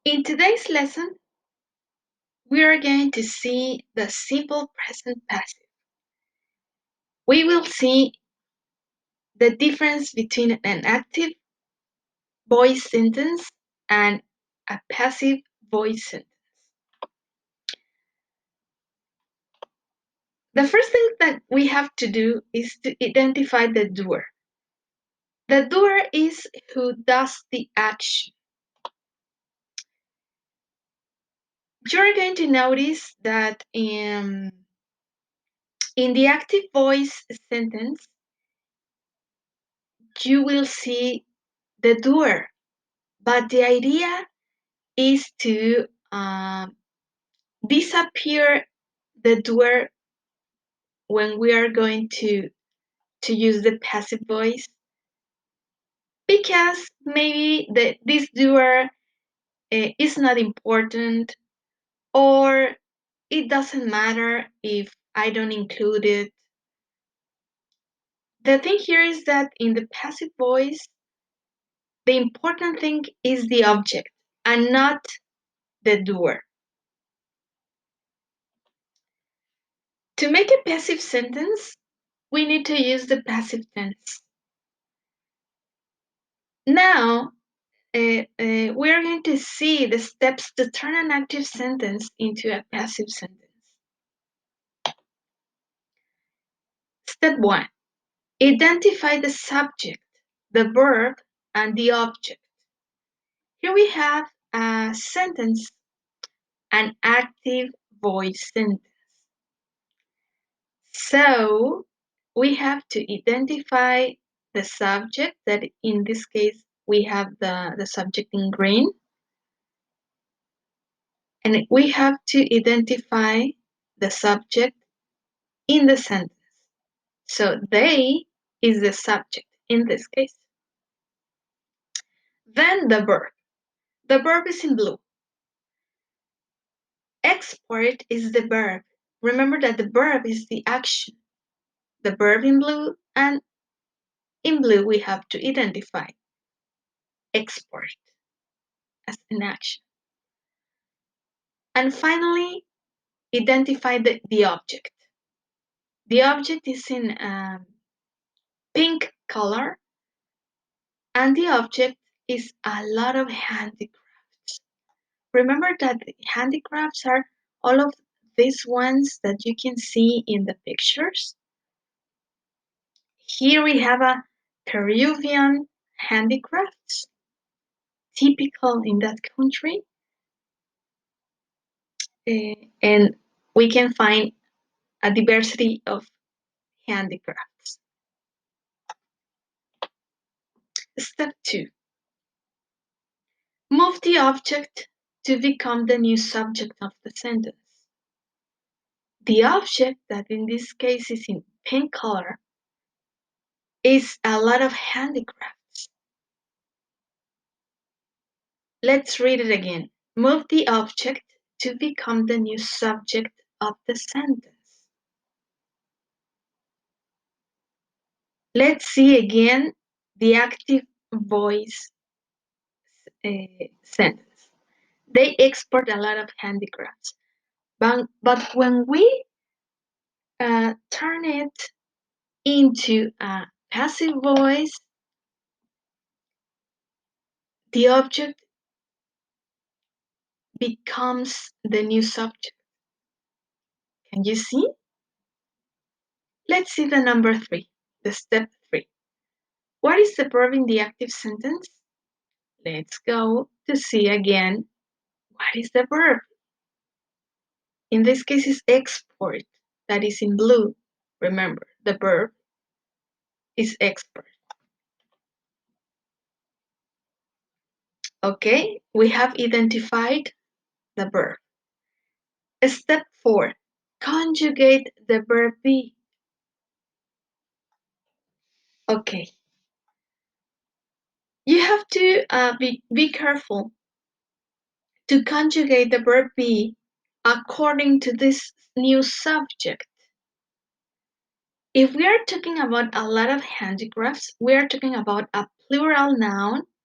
In today's lesson, we are going to see the simple present passive. We will see the difference between an active voice sentence and a passive voice sentence. The first thing that we have to do is to identify the doer. The doer is who does the action. You're going to notice that in the active voice sentence, you will see the doer, but the idea is to disappear the doer when we are going to use the passive voice, because maybe this doer is not important, or it doesn't matter if I don't include it. The thing here is that in the passive voice, the important thing is the object and not the doer. To make a passive sentence, we need to use the passive tense. Now, we are going to see the steps to turn an active sentence into a passive sentence. Step 1. Identify the subject, the verb, and the object. Here we have a sentence, an active voice sentence. So we have to identify the subject, that in this case we have the subject in green. And we have to identify the subject in the sentence. So they is the subject in this case. Then the verb. The verb is in blue. Export is the verb. Remember that the verb is the action. The verb in blue, and in blue we have to identify export as an action. And finally, identify the object. The object is in pink color, and the object is a lot of handicrafts. Remember that handicrafts are all of these ones that you can see in the pictures. Here we have a Peruvian handicrafts, typical in that country. And we can find a diversity of handicrafts. Step 2. Move the object to become the new subject of the sentence. The object, that in this case is in pink color, is a lot of handicrafts. Let's read it again. Move the object to become the new subject of the sentence. Let's see again the active voice sentence. They export a lot of handicrafts. But when we turn it into a passive voice, the object becomes the new subject. Can you see? Let's see the number 3, the step 3. What is the verb in the active sentence? Let's go to see again what is the verb. In this case, is export, that is in blue. Remember, the verb is export. Okay, we have identified the verb. Step 4, conjugate the verb be. Okay, you have to be careful to conjugate the verb be according to this new subject. If we are talking about a lot of handicrafts, we are talking about a plural noun